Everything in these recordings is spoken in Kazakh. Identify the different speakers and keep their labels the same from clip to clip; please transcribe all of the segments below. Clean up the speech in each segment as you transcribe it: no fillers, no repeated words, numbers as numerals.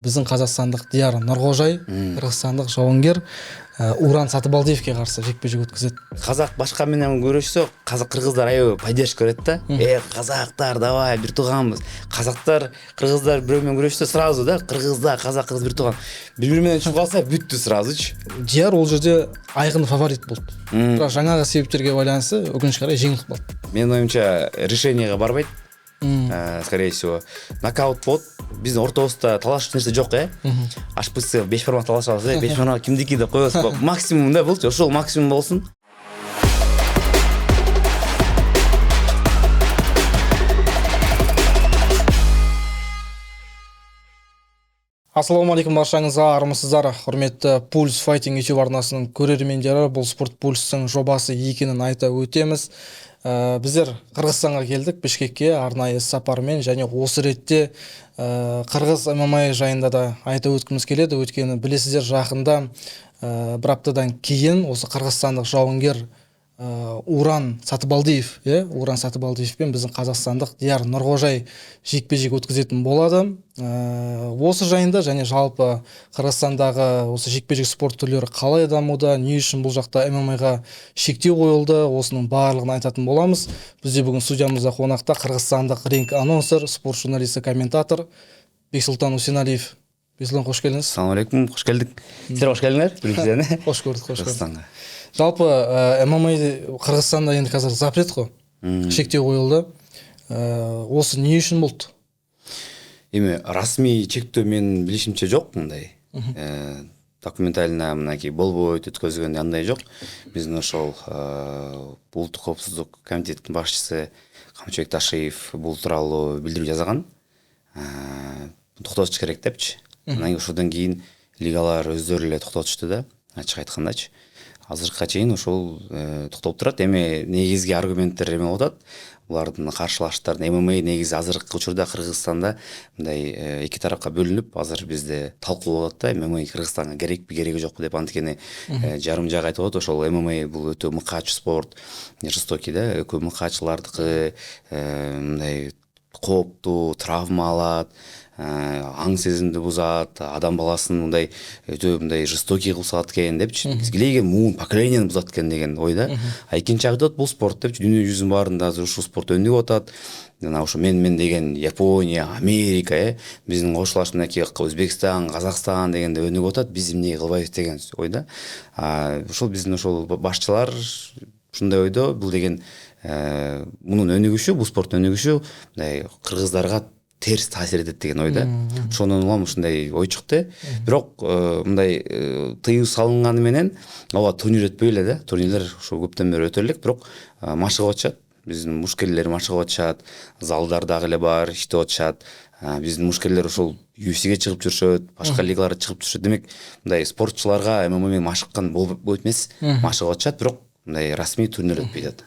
Speaker 1: Біздің қазақстандық Дияр Нұрғожай, қырғызстандық жауынгер Уран Сатыбалдиевке қарсы жекпе-жек өткізеді.
Speaker 2: Қазақ башқа менен көрөшсө, кыргыздар аябай поддержка берет да. Казактар, давай бир тууганбыз. Казактар, кыргыздар бирөө менен көрөшсө сразу да, кыргыздар, казак бир тууган. Бири менен чыгып калса бүттү сразучу.
Speaker 1: Дияр ол жерде айқын фаворит болды. Бірақ жаңағы себептерге байланысты өкінішке қарай жеңіліп қалды.
Speaker 2: Менин оюмча решениеге барбайт. Скорее всего, нокаут болот. Биздин ортобузда талаш нерсе жок, HPC 5 формат талашабыз, 5 формат кимдики деп коебуз. Максимум да болчу, ошол максимум болсун.
Speaker 1: Ассалаумағалейкум баршаңызға, армысыздар. Құрметті Pulse Fighting YouTube арнасының көрермендері, бұл Sport Pulse'тың жобасы екенін айта өтеміз. Біздер Қырғызстанға келдік, Бішкекке арнайы сапармен, және осы ретте Қырғыз ММА жайында да айта өткіміз келеді. Өйткені білесіздер, жақында бір аптадан кейін осы қырғызстандық жауынгер Уран Сатыбалдиев, Уран Сатыбалдиевпен біздің қазақстандық Дияр Нұрғожай жекпе-жек өткізетін болады. Осы жайында және жалпы Қырғызстандағы осы жекпе-жек спорт түрлері қалай дамуда, не үшін бұл жақта ММА-ға шектеу қойылды, осының барлығын айтатын боламыз. Бізде бүгін студиямызда қонақта қырғызстандық ринг анонсер, спорт журналисті, комментатор Бексултан Усеналиев. Бексултан, қош келдіңіз.
Speaker 2: Ассалаумағалейкум, қош келдік. Сіздер қош келдіңдер, біріншіден.
Speaker 1: Қош көрдік, қош көрдік. Жалпы ММА Қырғызстанда енді қазір запрет қой, шектеу қойылды. Осы не үшін болды?
Speaker 2: Эми расмий чектөө менин билишимче жок мындай. Документально мынакей болбойт өткөзгөн андай жок. Биздин ошол улуттук коопсуздук комитетинин башчысы Камчыбек Ташиев бул тууралуу билдирүү жасаган. Токтотуш керек депчи. Анан ошодон кийин лигалар өздөрү эле токтотушту да, ачык айткандачы. Азыркыга чейин ошол токтоп турат. Эми негизги аргументтер эме болуп атат. Булардын каршылаштарын ММА негизи азыркы учурда Кыргызстанда мындай эки тарапка бөлүнүп, азыр бизде талкуу болот да, ММА Кыргызстанга керекпи, кереги жокпу деп, анткени жарым жак айтып атат, ошол ММА бул өтө мыкач спорт, жестокий да, экөө мыкачылардыкы мындай кооптуу, травма алат, аң сезимди бузат, адам баласын мындай өтө мындай жестокий кылып салат экен депчи, келеген муун поколенияны бузат экен деген ойда. А экинчи жагы бул спорт депчи, дүйнө жүзүнүн баарында азыр ушул спорт өнүгүп атат. Жана ошо мен деген Япония, Америка, биздин кошулаш мынакей Өзбекстан, Казакстан дегенде өнүгүп атат, биз эмне кылбайбыз деген ойда. Ошол биздин ошол башчылар ушундай ойдо, бул деген мунун өнүгүшү, бул спорттун өнүгүшү мындай кыргыздарга терс таасир этет деген ойда. Ошондон улам ушундай ой чыкты. Бирок мындай тыюу салынганы менен ооба турнир өтпөй эле да. Турнирлер ошо көптөн бери өтө элек, бирок машыгып атышат. Биздин мушкерлер машыгып атышат, залдар дагы эле бар, иштеп атышат. Биздин мушкерлер ошол UFC-ге чыгып жүрүшөт, башка лигаларга чыгып жүрүшөт. Демек, мындай спортчуларга ММА менен машыккан болбойт эмес, машыгып атышат, бирок мындай расмий турнир өтпөй атат.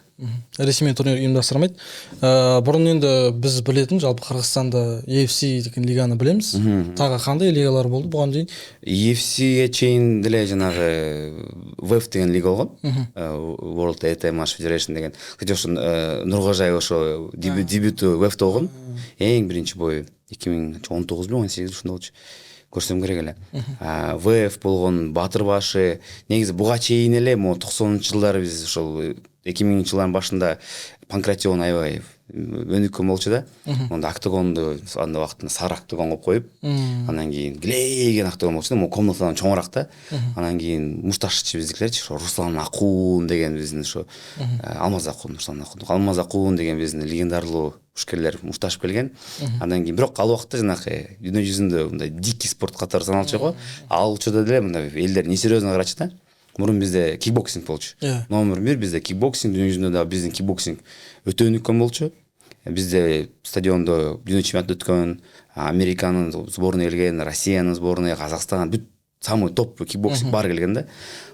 Speaker 1: Ресми турнир ұйымдастырмайды. Бұрын енді біз білетін, жалпы Қырғызстанда UFC деген лиганы білеміз. Тағы қандай лигалар болды бұған дейін?
Speaker 2: UFC-ге чейин деле жанагы WEF деген лига болгон. World Match Federation деген. Хотя ошо Нургожай ошо дебюту WEF-те болгон. Эң биринчи бою 2019-18 ушунда болчу. Көрсөм керек эле. WEF болгон, Батыр башы, негизи буга чейин эле 90-жылдары биз ошол 2000 жылдардын башында Панкратион аябай өнүккөн болчу да. Онда октагонду анда убактында сары октагон коюп коюп, анан кийин глейген октагон болчу да, могу комнатадан чоңураак да. Анан кийин мушташчы биздикилерчи, ошо Руслан Акун деген биздин ошо Алмаз Акун, Руслан Акун, Алмаз Акун деген биздин легендарлуу мушкерлер мушташып келген. Андан кийин бирок ал убакта жанагы дүйнө жүзүндө мындай дикий спорт катары саналчу го. Ал учурда деле мындай элдер несерьезно карачу да. Мурун бизде кикбоксинг болчу. Номер 1 бизде кикбоксинг, дүйнө жүзүндө да биздин кикбоксинг өтө өнүккөн болчу. Бизде стадиондо дүйнө чемпионаты өткөн, Американын сборуна келген, Россиянын сборуна, Казакстан, бүт самый топ кикбоксинг бар келген да.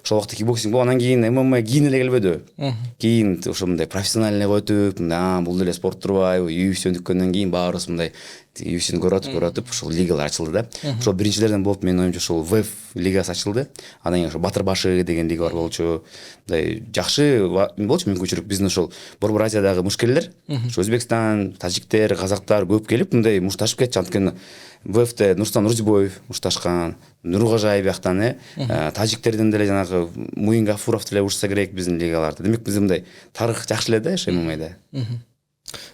Speaker 2: Ошол убакта кикбоксинг бол, анан кийин ММА кийин эле келбөдү. Кийин ошо мындай профессиональныйга өтүп, бул деле спорт турбайбы, UFC өнүккөндөн кийин баарыбыз мындай UFC'ни көрөтүп ушул лигалар ачылды да. Ошол биринчилерден болуп менин оюмча ушул ВЭФ лигасы ачылды. Андан кийин ошо Батыр башы деген лига бар болчу. Мындай жакшы болчу мүмкүнчүлүк биздин ошол Борбор Азиядагы мушкерлер, ошо Өзбекстан, тажиктер, казактар көп келип мындай мушташып кетчү. Анткени ВЭФте Нурсултан Нурзибоев мушташкан, Нургожаев бияктан тажиктерден деле жанагы Муин Гафуров деле урушса керек биздин лигаларда. Демек биз мындай тарых жакшы эле да ШММда.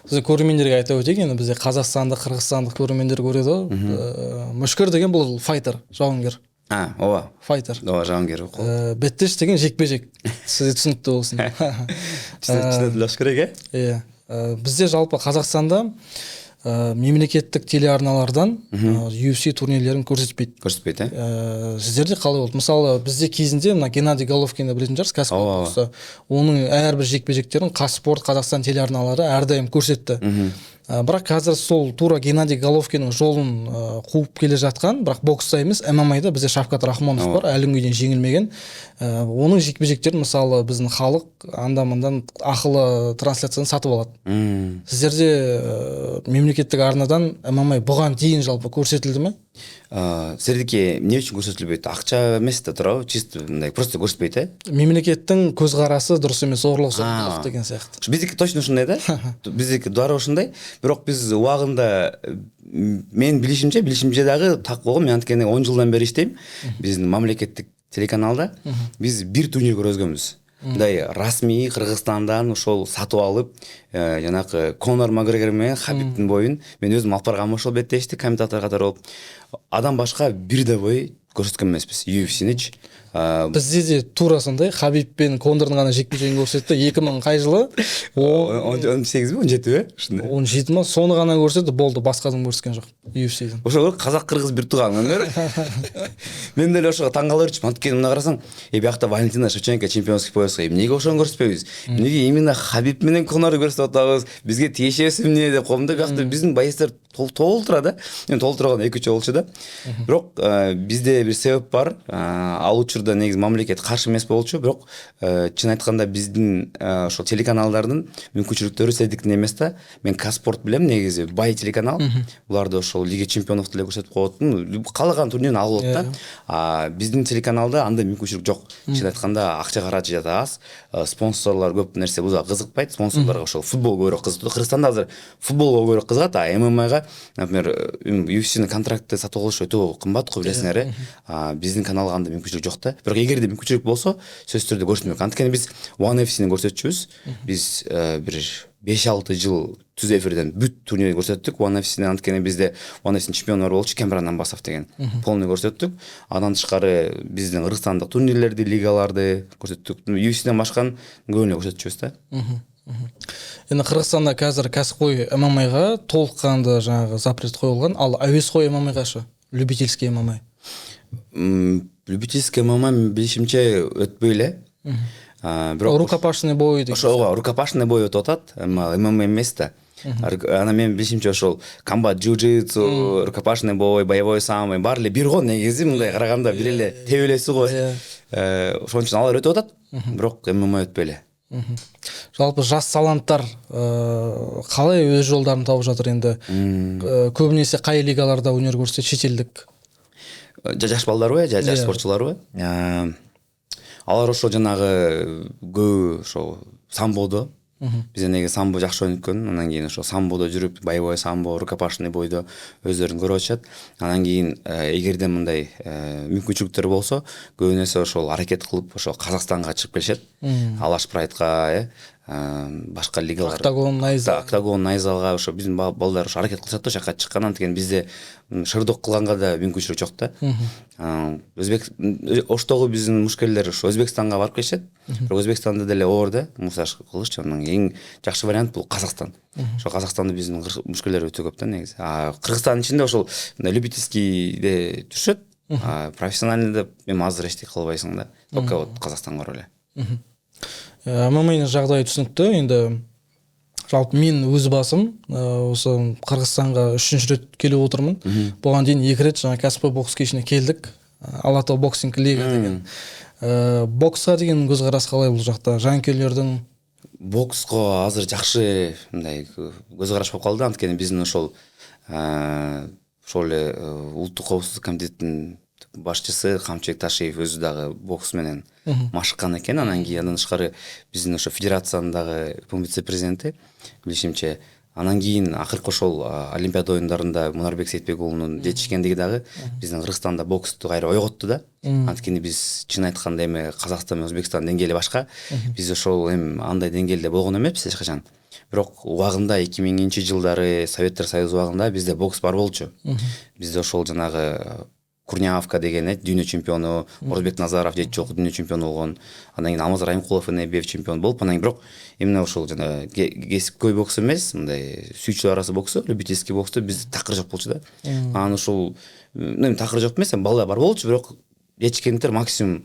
Speaker 1: Біз көрермендерге айта өтейік, енді бізде қазақстандық, қырғызстандық көрермендер көреді ғой. Мүшкір деген бұл файтер, жауынгер.
Speaker 2: Ооба.
Speaker 1: Файтер.
Speaker 2: Ооба, жауынгер.
Speaker 1: Беттеш деген жекпе-жек. Сізде түсінікті болсын.
Speaker 2: Түсінікті керек,
Speaker 1: иә. Бізде жалпы Қазақстанда мемлекеттік телеарналардан UFC турнирлерін көрсетпейді. Сіздерде қалай болды? Мысалы, бізде кезінде мына Геннадий Головкинді білетін шығарсыз, кәсіпқой бокста. Оның әрбір жекпе-жектерін Қазспорт, Қазақстан телеарналары әрдайым көрсетті. Бірақ қазір сол тура Геннадий Головкиннің жолын қуып келе жатқан, бірақ бокста емес, ММА-да бізде Шавкат Рахмонов бар, әлі күнге дейін жеңілмеген. Оның жекпе-жектерін мысалы біздің халық анда-мындан ақылы трансляцияны сатып алады. Сіздерде мемлекеттік арнадан ММА бұған дейін жалпы көрсетілді ме?
Speaker 2: Сіздердікі не үшін көрсетілбейді? Ақша емес те тұрау, чисто просто көрсетпейді.
Speaker 1: Мемлекеттің көзқарасы дұрыс емес, зорлық деген сияқты.
Speaker 2: Биздики точно ушундай да. Биздики дары ушундай. Бирок биз убагында мен билишимче дагы так болгон. Мен анткени 10 жылдан бери иштейм. Биздин мамлекеттик телеканалда биз бир турнир көргөзгөнбүз. Мындай расмий Кыргызстандан ошол сатып алып, жанагы Конор Макгрегор менен Хабибтин боюн мен өзүм алып барганмын ошол беттешти комментатор катары болуп. Адам башка бирде бой көрсөткөн эмеспиз UFC-ничи.
Speaker 1: Бізде де тура сондай Хабиб пен Конордың ғана жекпе-жегін көрсетті. 2000 қай жылы?
Speaker 2: 18 бе, 17 бе?
Speaker 1: 17 ма? Соны ғана көрсетті, болды, басқасын көрсеткен жоқ UFC-ден.
Speaker 2: Ошо қазақ-қырғыз бір туған. Мен деле ошого таң калып жүрчүмүн. Анткени мына карасаң, биякта Валентина Шевченко чемпионский пояска. Эмнеге ошону көрсөтпөйбүз? Эмнеге именно Хабиб менен Конорду көрсөтүп атабыз? Бизге тиешеби эмне деп коемун да. Биякта биздин боецтер толтура да. Эми толтурган 2-3 болчу да. Бирок бизде бир себеп бар. Ал учурда негизи мамлекет каршы эмес болчу, бирок чын айтканда биздин ошол телеканалдардын мүмкүнчүлүктөрү сиздикин эмес да. Мен Казспорт билем, негизи бай телеканал. Буларды ошол Лига чемпионов деле көрсөтүп коет. Каалаган турнирин алып алат да. Биздин телеканалда андай мүмкүнчүлүк жок. Чын айтканда акча каражаты аз, спонсорлор көп нерсе бузга кызыкпайт. Спонсорлорго ошол футбол көбүрөөк кызыктуу. Кыргызстанда азыр футболго көбүрөөк кызыгат, ММАга, например, UFC-nin контрактты сатып алыш өтө кымбат го, билесиңер. Биздин каналга андай мүмкүнчүлүк жок да. Бирок эгерде мүмкүнчүлүк болсо, сөзсүз түрдө көрсөтмөк. Анткени биз One FC-ни көрсөтчүбүз. Биз бир 5-6 жыл түз эфирден бүт турнирди көрсөттүк. One FC-ни анткени бизде One FC чемпиону болчу, Кемран Амбасов деген. Полный көрсөттүк. Андан тышкары биздин кыргызстандык турнирлерди, лигаларды көрсөттүк. UFC-ден башканы көбүнө көрсөтчүбүз да.
Speaker 1: Енді Қырғызстанда қазір кәсіпқой ММА-ға толыққанды жаңағы запрет қойылған, ал әуесқой ММА-ға шы, любительский ММА.
Speaker 2: Любительский ММА билишимче өтпөй эле.
Speaker 1: Рукопашный бой деген.
Speaker 2: Ошого рукопашный бой өтүп атат, ММА эмес да. Ана мен билишимче ошол комбат, джиу-джитсу, рукопашный бой, боевой самбо баары эле бир го, негизи мындай караганда бир эле тебелеси го. Ошон үчүн алар өтүп атат, бирок ММА өтпөй эле.
Speaker 1: Жалпы жас таланттар қалай өз жолдарын тауып жатыр енді? Көбінесе қай лигаларда өнер көрсетеді, шетелдік?
Speaker 2: Жаш балдар жаш спортчулар алар ошо жанагы көбү ошо самбодо. Бизде неге самбо жакшы ойнөткөн, андан кийин ошо самбодо жүрүп, боевой самбо, рукопашный бойдо өздөрүн көрүп атышат. Андан кийин эгерде мындай мүмкүнчүлүктөр болсо, көбүнесе ошол аракет кылып, ошо Казакстанга чыгып келишет. Алаш Прайдка, башка лигалар. Октагон, Найзалга ошо биздин балдар ошо аракет кылышат да жакка чыккан. Анткени бизде шырдык кылганга да мүмкүнчүлүк жок да. Оштогу биздин мушкерлер ошо Өзбекстанга барып келишет. Бирок Өзбекстанда деле оор да, мусаш кылыш. Анан эң жакшы вариант бул Казакстан. Ошо Казакстанда биздин мушкерлер өтө көп да негизи. Кыргызстандын ичинде ошол любительскийде түшөт. Профессиональныйда эми азыр эчтеке кылбайсың да. Только вот Казакстанга барып эле.
Speaker 1: ММА-нын жагдайы түсінікті. Енді жалпы мен өз басым осы Қырғызстанға 3-ші рет келіп отырмын. Бұған дейін 2 рет жаңа кәсіпқой бокс кешіне келдік. Алатау боксинг лига деген. Боксқа деген көзқарас қалай бұл жақта? Жанкүйерлердің
Speaker 2: боксқа азыр жакшы мындай көзқараш болуп калды. Анткени биздин ошол ошол эле улуттук коопсуздук комитетинин башчысы Камчыбек Ташиев өзү дагы бокс менен машыккан экен. Анан андан тышкары биздин ошо федерациянын дагы вице президенти билишимче. Анан кийин акыркы ошол Олимпиада оюндарында Мунарбек Сейитбек уулунун жетишкендиги дагы биздин Кыргызстанда боксту кайра ойготту да. Анткени биз чын айтканда эми Казакстан менен Өзбекстан деңгээли башка. Биз ошол эми андай деңгээлде болгон эмеспиз эч качан. Бирок убагында 2000-жылдары Советтер Союзу убагында бизде бокс бар болчу. Бизде ошол жанагы Курнявка деген дүйнө чемпиону, Орозбек Назаров жети жолку дүйнө чемпиону болгон. Андан кийин Алмаз Райымкулов НБФ чемпион болуп, анан кийин бирок эмне ошол жана кесипкөй бокс эмес, мындай сүйүүчүлөр арасы боксу, любительский боксту бизде такыр жок болчу да. Анан ошол такыр жок эмес, балдар бар болчу, бирок жетишкендер максимум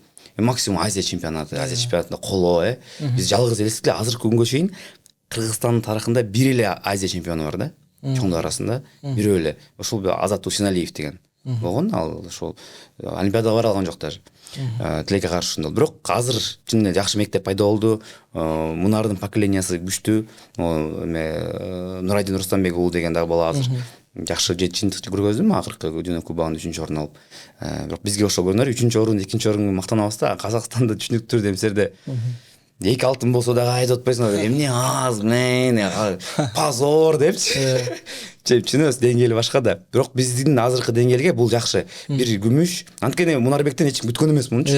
Speaker 2: Азия чемпионатында коло, биз жалгыз элестик эле азыркы күнгө чейин Кыргызстандын тарыхында бир эле Азия чемпиону бар да. Чоңдор арасында бирөө эле. Ошол Азат Усеналиев деген болгон. Ал ошол Олимпиадага бара алган жок даже. Тилекке каршы ушундай. Бирок азыр чын эле жакшы мектеп пайда болду. Мунардын поколениясы күчтүү. Нурайдин Рустамбек уулу деген дагы бала азыр жакшы жыйынтык көргөздүм акыркы дүйнө кубогунда 3-орун алып. Бирок бизге ошол көрүнөр 3-орун, 2-орунга мактанабыз да. Казакстанда түшүнүктүү түрдө эмсерде 2 алтын болсо дагы айтып атпайсыңар, эмне аз, позор депчи. Чын эмес, деңгээли башка да. Бирок биздин азыркы деңгээлге бул жакшы. Бир күмүш. Анткени Мунарбектен эч ким күткөн эмес мунчу.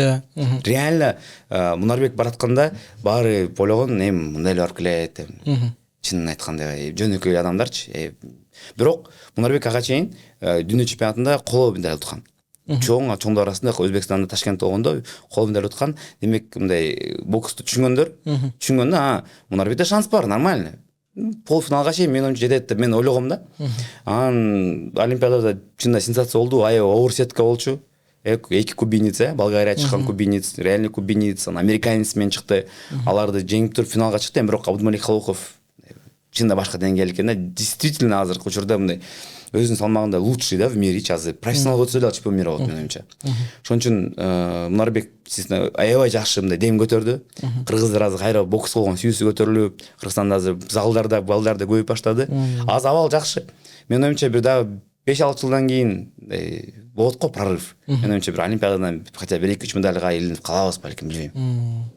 Speaker 2: Реально Мунарбек баратканда баары ойлогон, мындай эле барып келет. Чынын айтканда жөнөкөй адамдарчы. Бирок Мунарбек ага чейин дүйнө чемпионатында коло медаль уткан. Чоңдор арасында Өзбекстанда Ташкентте болгондо коло медаль уткан. Демек мындай боксту түшүнгөндө, Мунарбекте шанс бар, нормально. Полуфиналга чейин мен оюнчу жетет деп мен ойлогом да. Анан Олимпиадада чында сенсация болду, оверсетка болчу. Эки кубинец, Болгария чыккан кубинец, реальный кубинец, американец менен чыкты. Аларды жеңип туруп финалга чыкты. Бирок Абдумалик Халоков чында башка деңгээл экен да. Действительно азыркы учурда мындай өзүнүн салмагында лучший да в мире азыр. Профессионал өтсө эле чемпион мира болот менин оюмча. Ошон үчүн Мунарбек аябай жакшы мындай дем көтөрдү. Кыргыздар азыр кайра бокс болгон сүйүүсү көтөрүлүп, Кыргызстанда азыр залдарда балдар да көбөйүп баштады. Азыр абал жакшы. Менин оюмча бир дагы 5-6 жылдан кийин болот го прорыв. Менин оюмча бир Олимпиададан хотя бир 2-3 медальга илинип калабыз балким, билбейм.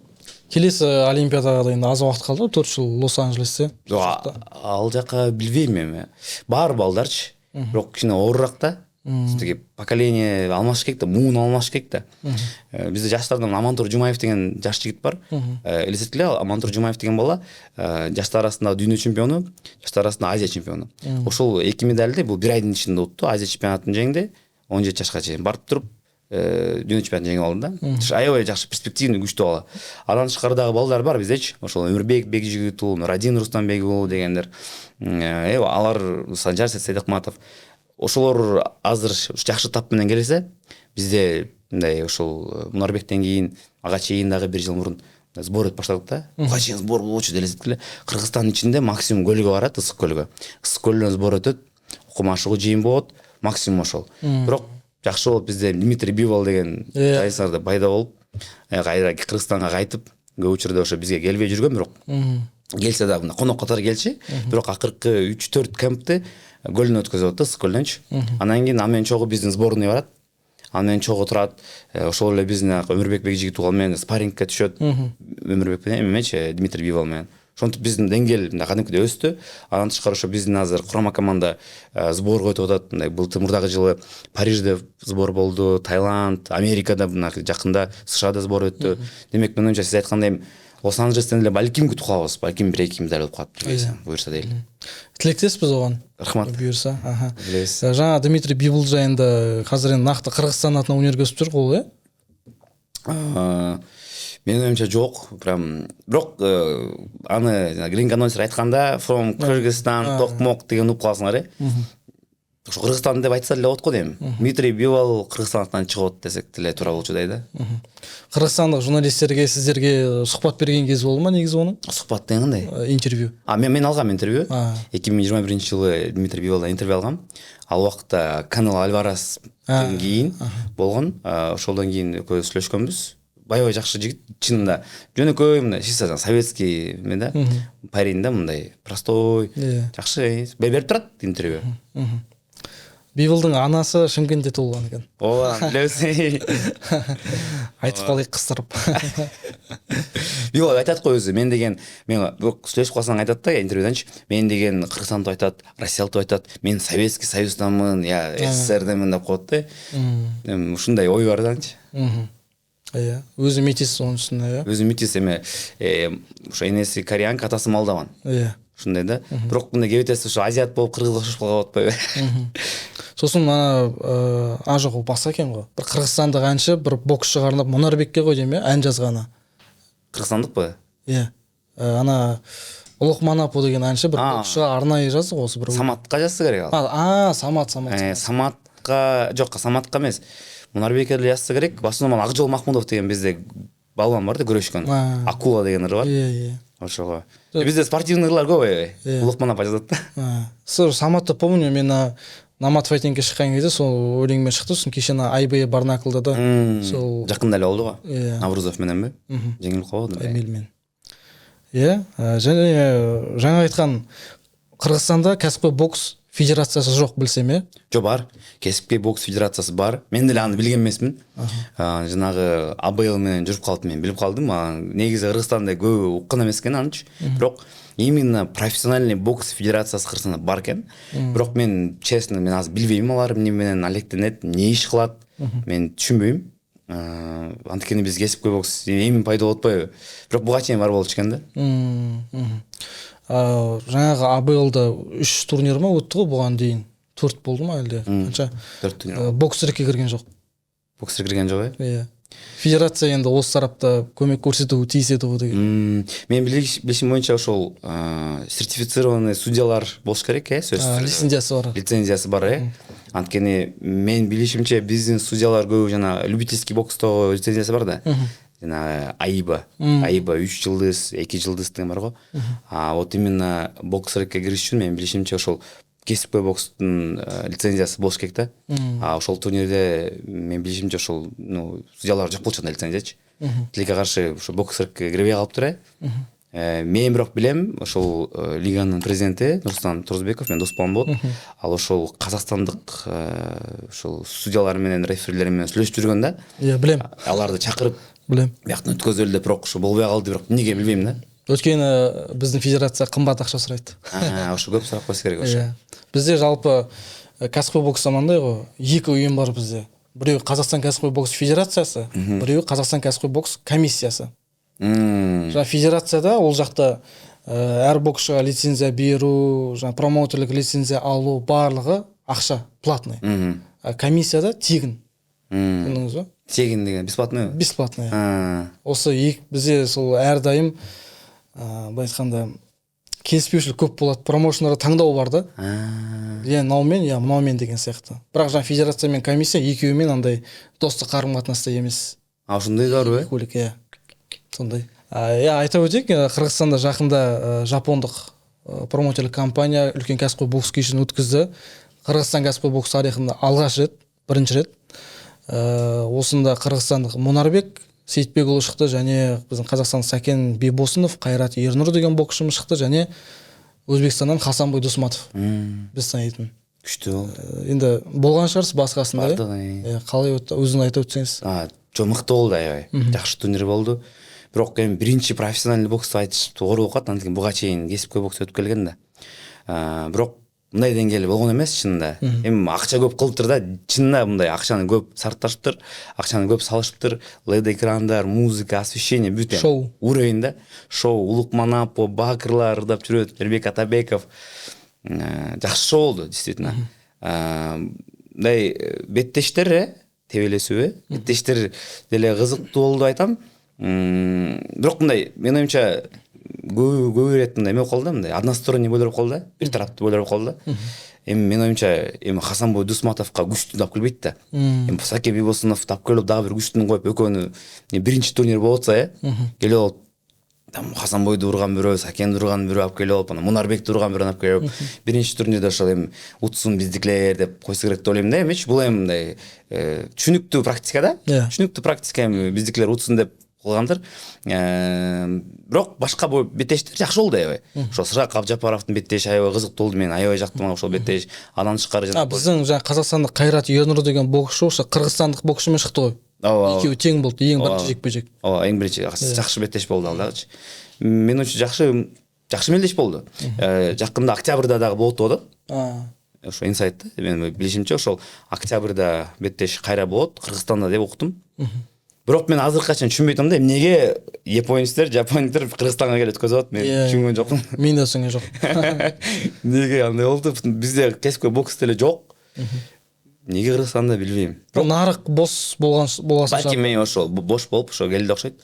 Speaker 1: Келесі Олимпиадаға да енді аз уақыт қалды, 4 жыл Лос-Анджелесте.
Speaker 2: Ал жака билбейм эми. Бар балдарчы. Бирок кичине оорураак да. Бизге поколение алмаш керек да, муун алмаш керек да. Бизде жаштардан Амантур Жумаев деген жаш жигит бар. Элестеткиле, Амантур Жумаев деген бала жаштар арасында дүйнө чемпиону, жаштар арасында Азия чемпиону. Ошол 2 медальди бул 1 айдын ичинде утту. Азия чемпионатын жеңди. 17 жашка чейин барып туруп дүйнө чемпионатын жеңип алды да. Аябай жакшы перспективный күчтүү бала. Андан тышкары дагы балдар бар биздечи. Ошол Өмүрбек Бекжигит уулу, Нурадин Рустамбек уулу дегендер. Алар Санжар Сейдакматов. Ошолор азыр жакшы тап менен келсе, бизде мындай ошол Мунарбектен кийин ага чейин дагы 1 жыл мурун сбор өтүп баштадык да. Ага чейин сбор болчу делесеткиле. Кыргызстандын ичинде максимум көлгө барат, ысык көлгө. Ысык көлдөн сбор өтөт, окумашыгы жыйын болот, максимум ошол. Бирок жакшы болуп бизде Дмитрий Бивол деген жайсарда пайда болуп, кайра Кыргызстанга кайтып, көп учурда ошо бизге келбей жүргөн, бирок келсе да конок катары келчи. Бирок акыркы 3-4 кемпти көлдөн өткөзүп атты, ысык көлдөнчү. Анан кийин аны менен чогуу биздин сборный барат. Аны менен чогуу турат. Ошол эле биздин Өмүрбек Бекжигит уулу менен спаррингке түшөт. Өмүрбек менен эмечи Дмитрий Бивол менен. Ошентип биздин деңгээл кадимкидей өстү. Андан тышкары ошо биздин азыр курама команда сборго өтүп атат. Мындай былтыр мурдагы жылы Парижде сбор болду, Таиланд, Америкада жакында США-да сбор өттү. Демек менин оюмча сиз айткандай Лос-Анджелестен эле балким күтүп калабыз. Балким 1-2 медаль алып калат. Буюрса дейли.
Speaker 1: Тилектеспиз огон.
Speaker 2: Рахмат.
Speaker 1: Буюрса. Жана Дмитрий Бивол жайында азыр накты Кыргызстан атынан өнөр көрсөтүп жүр го,
Speaker 2: Менин оюмча жок, прям бирок аны Green Announcer айтканда from Kyrgyzstan токмок деген угуп каласыңар, Ошо Кыргызстан деп айтса эле болот го дейм. Дмитрий Бивол Кыргызстандан чыгып десек деле туура болчу дейт.
Speaker 1: Кыргызстандык журналисттерге сиздерге сухбат берген кез болду ма негизи онун?
Speaker 2: Сухбат деген кандай?
Speaker 1: Интервью.
Speaker 2: Мен алгам интервью. 2021-жылы Дмитрий Биволдон интервью алгам. Ал убакта Канело Альварестен кийин болгон. Ошолдон кийин экөөбүз сүйлөшкөнбүз. Аябай жакшы жигит, чынында. Жөнөкөй мындай чисто советский мен да, парень да, мындай простой, жакшы берип турат интервью.
Speaker 1: Бибылдың анасы Шымкентте туылған екен.
Speaker 2: О, білесің.
Speaker 1: Айтып қалайық қыстырып.
Speaker 2: Бибыл айтады ғой өзі, мен деген, мен сөйлесіп қалсаң айтады да интервьюданшы, мен деген Қырғызстанды айтады, Россиялды айтады, мен Советский Союздамын, я СССРдамын деп қояды да. Ушундай ой бар данчы.
Speaker 1: Иә, өзі метис оның үстіне, иә.
Speaker 2: Өзі метис эме, ошо энеси кореянка, атасы молдаван.
Speaker 1: Иә.
Speaker 2: Ушундай да. Бирок мындай кебетеси ошо азиат болуп кыргызга окшош калып атпайбы.
Speaker 1: Сосын ана жоқ, ол басқа екен ғой. Бір қырғызстандық әнші бір боксшыға арнап Мұнарбекке ғой деймін, ән жазғаны.
Speaker 2: Кыргызстандык ба?
Speaker 1: Иә. Ана Ұлық Манапо деген әнші бір боксшыға арнайы жазды ғой осы бір.
Speaker 2: Саматқа жазса керек
Speaker 1: ал. Самат.
Speaker 2: Саматқа, жоқ, Саматқа емес. Мұнарбекке деле жазса керек. Басында Акжол Махмудов деген бізде балуан бар да, күрөшкөн. Акула деген ыр бар.
Speaker 1: Иә.
Speaker 2: Ошого. Бізде спортивный ырлар көп. Ұлық Манапо жазат да.
Speaker 1: Саматты помню, мен Намат файтингке шыққан кезде сол өлеңмен шықты, сосын кешені Айбей Барнаклда да сол
Speaker 2: жақында эле болду го. Наврузов менен бе? Жеңилип калды.
Speaker 1: Эмилмен. Иә, және жаңа айтқан Қырғызстанда кәсіпқой бокс федерациясы жоқ білсем, е?
Speaker 2: Жо, бар. Кәсіпкөй бокс федерациясы бар. Мен деле аны билген эмесмин. Жанагы АБЛ менен жүрүп калдым, мен билип калдым. Негизи Кыргызстанда көп уккан эмес экен анчы. Бирок именно профессиональный бокс федерациясы Кыргызстанда бар экен. Бирок мен честно, мен азыр билбейм алар эмне менен алектенет, эмне иш кылат, мен түшүнбөйм. Анткени биз кәсипкөй бокс эми пайда болуп атпайбы? Бирок буга чейин бар болчу экен да.
Speaker 1: Жаңағы АБЛда 3 турнир ма өтті ғой бұған дейін? 4 болды ма әлде? Қанша?
Speaker 2: 4 турнир.
Speaker 1: Боксерге кірген жоқ.
Speaker 2: Боксер кірген жоқ,
Speaker 1: Иә. Федерация енді осы тарапта көмек көрсетуі тиіс еді ғой деген.
Speaker 2: Мен білішім бойынша ошол сертифицированный судьялар болуш керек, сөзсүз. Лицензиясы бар, Анткени мен билишимче биздин судьялар көбү жана любительский боксто лицензиясы бар да. Жана Аиба 3 жылдыз, 2 жылдыз деген бар го. Вот именно боксерге кириш үчүн мен билишимче ошол кәсіпкөй бокстун лицензиясы болуш керек да. Ошол турнирде мен билишимче ошол судьялар жок болчу лицензиячы. Тилекке каршы ошо боксерге кирбей калыптыр. Мен бирок билем, ошол лиганын президенти Нурстан Турузбеков, мен дос болот. Ал ошол казакстандык ошол судьялар менен, реферилер менен сүйлөшүп жүргөн да.
Speaker 1: Иә, билем.
Speaker 2: Аларды чакырып,
Speaker 1: билем.
Speaker 2: Бияктан өткөзөлдү деп, бирок ошо болбой калды, бирок эмнеге билбейм да.
Speaker 1: Өткені біздің федерация қымбат ақша сұрайды.
Speaker 2: Ошо көп сурап койсо керек ошо.
Speaker 1: Бізде жалпы кәсіпқой бокс замандай ғой, 2 ұйым бар бізде. Біреуі Қазақстан кәсіпқой бокс федерациясы, біреуі Қазақстан кәсіпқой бокс комиссиясы. Жаңа федерацияда ол жақта әр боксшыға лицензия беру, жаңа промоутерлік лицензия алу барлығы ақша платный. Комиссияда тегін.
Speaker 2: Тегін деген бесплатный?
Speaker 1: Бесплатный. Осы бізде сол әрдайым былай айтқанда келіспеушілік көп болады, промоушнларға таңдау бар да. Мынаумен деген сияқты. Бірақ жаңа федерация мен комиссия екеуімен андай достық қарым-қатынаста емес.
Speaker 2: Ошондой бар бе?
Speaker 1: Көлік, сондай. Айта өтейік, Қырғызстанда жақында жапондық промоутерлік компания үлкен кәсіпқой бокс кешін өткізді. Қырғызстан кәсіпқой бокс тарихында алғаш рет, бірінші рет. Осында Қырғызстандық Мұнарбек Сейітбекұлы шықты, және біздің Қазақстан Сәкен Бейбосынов, Қайрат Ернұр деген боксшымыз шықты, және Өзбекстаннан Хасанбой Досматов. Біз танитын.
Speaker 2: Күшті ол.
Speaker 1: Енді болған шығарсыз басқасында. Қалай өтті? Өзің айта өтсеңіз.
Speaker 2: Мықты болды, жақсы турнир болды. Бирок биринчи профессиональный боксты айтыш оор болуп калат, анткени буга чейин кесипкөй бокс өтүп келген да. Бирок мындай деңгээлде болгон эмес чынында. Эми акча көп кылыптыр да, чынында мындай акчаны көп сарпташыптыр, акчаны көп салышыптыр, LED экрандар, музыка, освещение бүт
Speaker 1: шоу
Speaker 2: уровень да. Шоу Улук Манапо, Бакырлар ырдап жүрөт, Эрбек Атабеков. Жакшы шоу болду, действительно. Мындай беттештер, тебелесүү, беттештер деле кызыктуу болду айтам. Бирок мындай, менин оюмча көп ирет мындай эме болуп калды, мындай односторонний бойлоп калды, бир тараптуу бойлоп калды. Эми менин оюмча, Хасанбой Дусматовго күчтүү тап келбейт да. Эми Сакен Бейбосынов тап келип, дагы бир күчтүүнү коюп, экөөнү биринчи турнир болуп атса, келип алып, Хасанбойду урган бирөө, Сакенди урган бирөө алып келип алып, Мунарбекти урган бирөө алып келип, биринчи турнирде ошол эми утсун биздикилер деп койсо керек деп ойлойм да. Эмичи бул эми мындай түшүнүктүү практика да. Түшүнүктүү практика, эми биздикилер утсун деп кылгандыр. Бирок башка бул беттештер жакшы болду аябай. Ошо Сырак Абжапаровдун беттеши аябай кызыктуу болду. Мен аябай жактым ошол беттеш. Андан тышкары
Speaker 1: биздин жаңы казакстандык Кайрат Өнүр деген боксчу ошо кыргызстандык боксчу менен чыкты го. Экөө тең болду, эң биринчи жекпе-жек.
Speaker 2: Ооба, эң биринчи жакшы беттеш болду ал дагычы. Мен үчүн жакшы мелдеш болду. Жакында октябрда дагы болот деп атат. Ошо инсайтта мен билишимче ошол октябрда беттеш кайра болот Кыргызстанда деп уктум. Бирок мен азыркыга чейин түшүнбөй атам да эмнеге японецтер, жапониктер Кыргызстанга келип өткөзүп атат. Мен түшүнгөн жокмун.
Speaker 1: Мен да түсүнгөн жок.
Speaker 2: Неге андай болду? Бизде кесипкөй бокс деле жок. Неге Кыргызстанда билбейм.
Speaker 1: Нарык бос боласың.
Speaker 2: Балки мен ошол бош болуп ошо келди окшойт.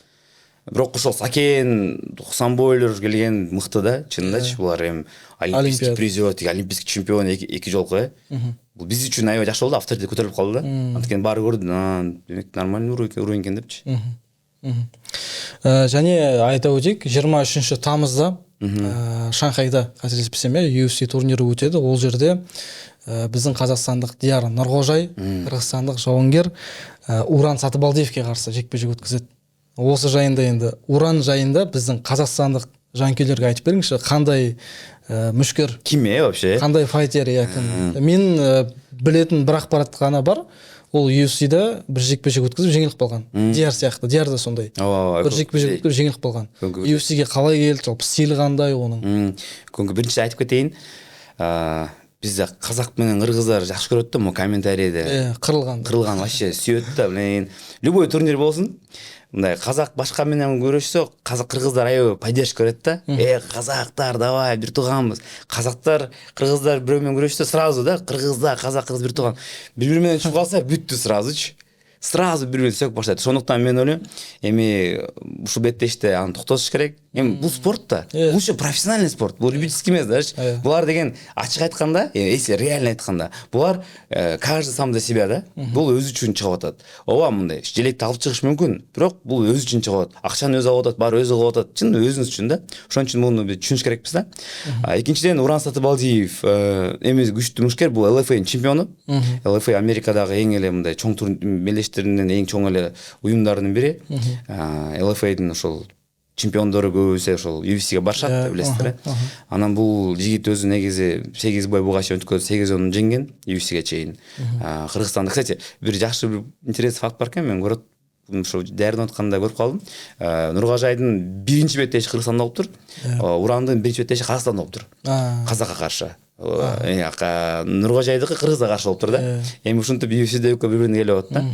Speaker 2: Бирок ошол Сакен, самбойлор келген мыкты да, чынындачы. Булар эми олимпийский призер, олимпийский чемпион эки жолку. Бул биз үчүн аябай жакшы болду, авторитет көтөрүлүп калды да. Анткени баары көрдү, демек нормальный уровень экен депчи.
Speaker 1: Және айта өтейік, 23 тамызда Шанхайда кателеспесем UFC турнирі өтеді. Ол жерде біздің қазақстандық Дияр Нұрғожай, қырғызстандық жауынгер Уран Сатыбалдиевке қарсы жекпе-жек өткізеді. Осы жайында енді Уран жайында біздің қазақстандық жанкүйерлерге айтып беріңізші, қандай мүшкер,
Speaker 2: ким вообще?
Speaker 1: Қандай файтер якын. Мен білетін бір ақпарат қана бар. Ол UFC-да бір жекпе-жек өткізіп жеңіліп қалған. Дияр сияқты, Дияр да сондай. Бір жекпе-жек өткізіп жеңіліп қалған. UFC-ге қалай келді, жалпы стилі қандай оның?
Speaker 2: Көңгі бірінші айтып кетейін. Бізде қазақ менен қырғыздар жақсы көреді да, комментарийде. Қырылған вообще сүйеді да, блин. Любой турнир болсын. Мындай қазақ башка менен көрүшсө, кыргыздар аябай поддержка берет да. Казактар, давай, бир тууганбыз. Казактар, кыргыздар бирөө менен көрүшсө, сразу да кыргыздар, казак кыргыз бир тууган. Бири менен чыгып калса, бүттү сразучу. Сразу бири-бири сөкүп баштайт. Ошондуктан мен ойлойм, эми ушул беттеште аны токтотуш керек. Эми бул спорт да. Бул ушу профессиональный спорт. Бул любительский эмес да. Булар деген ачык айтканда, если реально айтканда, булар каждый сам за себя да. Бул өзү үчүн чыгып атат. Ооба мындай желекти алып чыгыш мүмкүн, бирок бул өзү үчүн чыгып атат. Акчаны өзү алып атат, баары өзү кылып атат. Чын өзүнүз үчүн да. Ошон үчүн муну түшүнүш керекпиз да. Экинчиден Уран Сатыбалдиев эми күчтүү мушкер, бул LFA чемпиону. LFA Америкадагы эң эле мындай чоң мелдештеринен эң чоң эле уюмдардын бири. LFA-дин ошол чемпиондору көбүсү ошол UFC-ге барышат, билесиздер. Анан бул жигит өзү негизи 8 бой буга чейин өткөзүп 8 жеңген UFC-ге чейин. Кыргызстанда, кстати, бир жакшы бир интересный факт бар экен, мен көрөт ошо даярданып атканда көрүп калдым. Нургажайдын биринчи беттеши Кыргызстанда болуптур. Урандын биринчи беттеши Казакстанда болуптур. Казакка каршы. Нургажайдыкы Кыргызга каршы болуптур да. Эми ушинтип UFC-де бири-бирине келип атат да.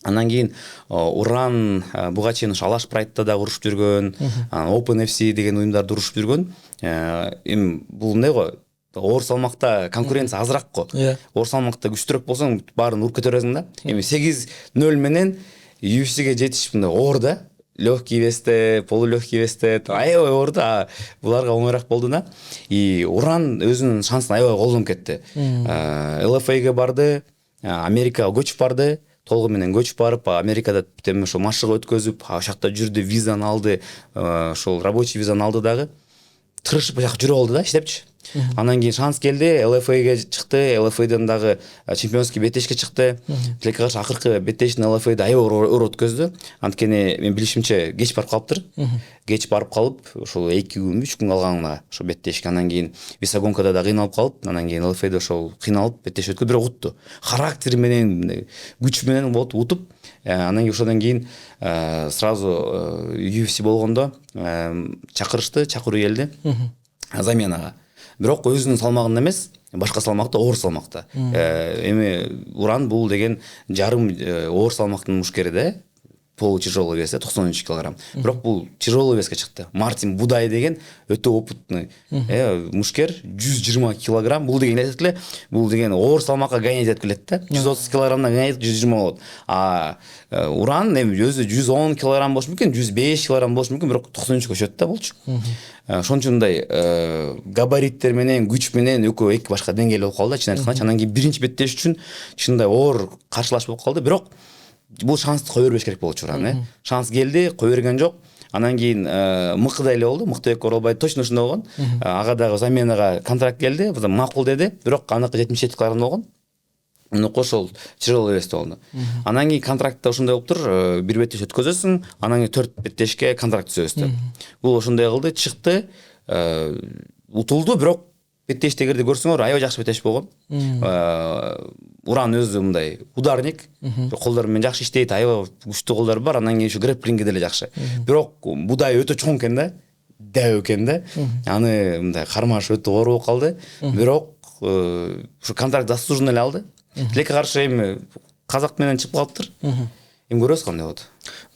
Speaker 2: Андан кийин Уран буга чейин ошо Алаш Прайдта да урушуп жүргөн, Open FC деген уюмдарда урушуп жүргөн. Эми бул эмне го? Оор салмакта конкуренция азыраак го. Оор салмакта күчтүрөөк болсоң, баарын уруп кетересиң да. Эми 8-0 менен UFC-ге жетиш мындай оор да. Легкий весте, полулегкий весте, аябай оор да. Буларга оңойраак болду да. И Уран өзүнүн шансын аябай колдонуп кетти. LFA-ге барды, Америкага көчүп барды. Толгу менен көчүп барып, Америкада теме ошо машыгы өткөзүп, ошакта жүрдү, визаны алды, ошол рабочий визаны алды дагы. Тырышып жак жүрүп алды да, иштепчи. Андан кийин шанс келди, LFA-ге чыкты, LFA-дан дагы чемпионский беттешке чыкты. Тилекке каршы акыркы беттешин LFA-да аябай оор өткөздү. Анткени мен билишимче кеч барып калыптыр. Кеч барып калып, ошол 2 күн, 3 күн калганына ошо беттешке, андан кийин весогонкада да кыйналып калып, андан кийин LFA-да ошол кыйналып беттеш өткөзүп бирок утту. Характери менен, күч менен болуп утуп, андан кийин ошондон кийин сразу UFC болгондо чакырышты, чакыруу келди. Заменага. Бирок өзүнүн салмагында эмес, башка салмакта, оор салмакта. Эми Уран бул деген жарым оор салмактын мушкери да. Полутяжелый вес 93 килограмм. Бирок бул тяжелый веске чыкты. Мартин Будай деген өтө опытный мушкер, 120 килограмм. Бул деген этикле, бул деген оор салмакка гонять этип келет да. 130 килограммдан гонять 120 болот. Уран эми өзү 110 килограмм болушу мүмкүн, 105 килограмм болушу мүмкүн, бирок 93 өчөт да болчу. Ошон үчүн мындай габариттер менен, күч менен экөө эки башка деңгээлүү болуп калды. Чын айтканда, андан кийин биринчи беттеш үчүн чындай оор каршылаш болуп калды, бирок бул шансты кое бербеш керек болчу Уран, Шанс келди, кое берген жок. Андан кийин мыкты эле болду, Мыктыбек Оролбай точно ушундай болгон. Ага дагы заменага контракт келди, макул деди, бирок аныкы 77 килограмм болгон. кошол тяжелый вес болду. Анан кийин контрактта ошондой болуп тур, бир беттеш өткөзөсүң, анан кийин 4 беттешке контракт түзөбүз. Бул ошондой кылды, чыкты, утулду, бирок беттештегерди көрсөңөр аябай жакшы беттеш болгон. Уран өзү мындай ударник, колдору менен жакшы иштейт, аябай күчтүү колдору бар, анан кийин ушу грэпплингге деле жакшы. Бирок будай өтө чоң экен да, дәу экен да. Аны мындай кармаш өтө оор болуп калды. Бирок ушу контракт заслуженно эле алды. Тилекке каршы эми казак менен чыгып калыптыр. Эми көрөбүз кандай болот.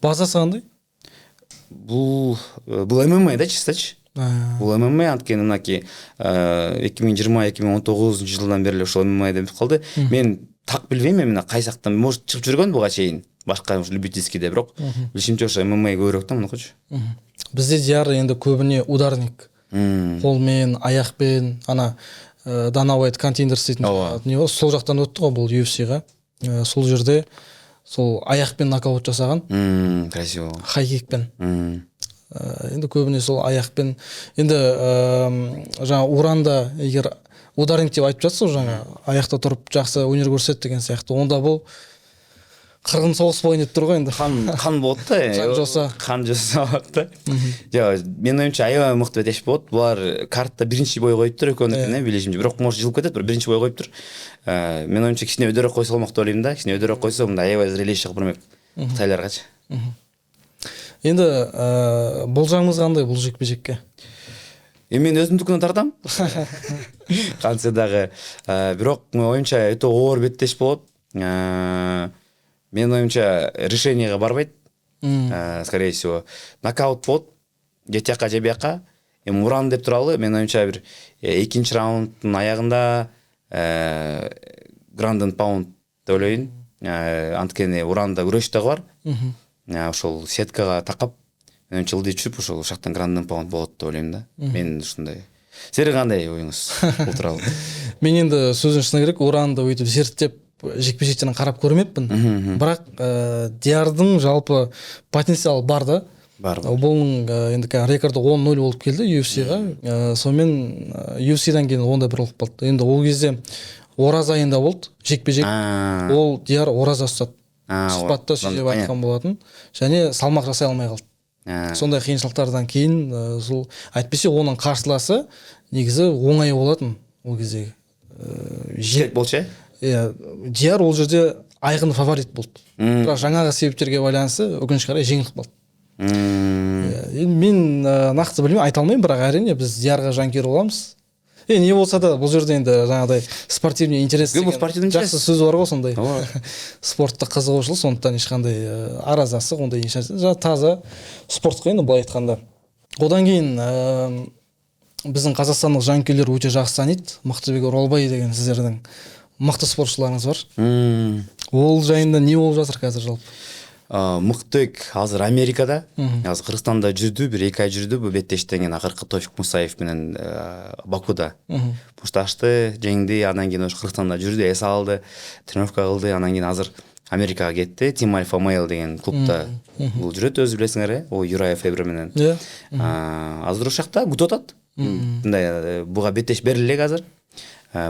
Speaker 1: Базасы кандай?
Speaker 2: Бул ММА да чистачы. Бул ММА анткени мынаки 2020-2019 жылдан бери ошол ММА деп калды. Мен так билбейм, мына кайсактан может чыгып жүргөн буга чейин. Башка любительскийде, бирок билишимче ошо ММА көбүрөөк да мынакычы.
Speaker 1: Бизде диар энди көбүнө ударник. Кол менен, аяк менен, ана Данавайт контендерс дейтин не бол, сол жактан өттү го бул UFC-га. Сол жерде сол аякпен нокаут жасаган.
Speaker 2: Красиво.
Speaker 1: Хайкикпен. Енді көбіне сол аяқпен. Енді жаңа уранда егер ударник деп айтып жатсыз, жаңа аяқта тұрып жақсы өнер көрсетті деген сияқты. Онда бұл қырғын соғыс болайын деп тұр ғой енді.
Speaker 2: Қан болды да. Қан жоса болды да. Менің ойымша аябай мықты беттеш болды. Бұлар картта биринчи бой қойып тұр экөөнүкүнө, билишимче. Бирок может жылып кетет, бирок биринчи бой қойып тұр. Менің ойымша кичине өйдөрөөк койсо болмок деп ойлойм да. Кичине өйдөрөөк койсо мындай аябай зрелище кылып бермек Кытайларгачы.
Speaker 1: Енді болжаңыңыз қандай бұл жекпе-жекке?
Speaker 2: Мен өзүмдүкүнөн тартам. Кантсе дагы, бирок оюмча өтө оор беттеш болот. Менин оюмча решенияга барбайт. Скорее всего, нокаут болот. Же тияка же бияка. Эми уран деп туралы, менин оюмча бир экинчи раунддун аягында гранден паунд деп ойлойм. Анткени уранда күрөш дагы бар. Ошол сеткага такап, менин жылды түшүп, ошол ушактан гранден паунд болот деп ойлойм да. Мен ушундай. Сиздер кандай оюңуз бул тууралуу?
Speaker 1: Мен енді сөзүн шыны керек, уранды өйтүп зерттеп жекпе-жектерин карап көрмеппин. Бирок диардын жалпы потенциалы бар да.
Speaker 2: Бар.
Speaker 1: Бунун енді рекорду 10-0 болуп келди UFC-га. Сонымен UFC-дан кийин 1-1 болуп калды. Енді ол кезде Ораз айында болду жекпе-жек. Ол диар ораза ұстады. Сұхбатта сөйлеп айтқан болатын. Және салмақ жасай алмай қалды. Сондай қиыншылықтардан кейін әйтпесе оның қарсыласы негізі оңай болатын ол кезде.
Speaker 2: Жек болчу?
Speaker 1: Диар ол жерде айқын фаворит болды. Бірақ жаңағы себептерге байланысты өкінішке қарай жеңіліп қалды. Мен нақты білмеймін, айта алмаймын, бірақ әрине біз диарға жанкүйер боламыз. Не болса да бұл жерде енді жаңағыдай спортивный интерес деген жақсы сөз бар ғой, сондай. Спортта қызығушылық, сондықтан ешқандай аразасы, ондай таза спорт қой, былай айтқанда. Одан кейін біздің қазақстандық жанкүйерлер өте жақсы таниды. Мықтыбек Оралбай деген сіздердің мықты спортшыларыңыз бар. Ол жайында не болып жатыр қазір жалпы?
Speaker 2: Мықтыбек азыр Америкада, азыр Кыргызстанда жүрдү, бир 2 ай жүрдү. Бул беттештен кийин акыркы Тофик Мусаев менен Бакуда бушташты, жеңди, анан кийин ошо Кыргызстанда жүрдү, эс алды, тренировка кылды, анан кийин азыр Америкага кетти. Team Alpha Male деген клубта бул жүрөт, өзү билесиңер, о Юрай Фебре менен. Азыр ошол жакта күтүп атат. Мындай буга беттеш берилек азыр.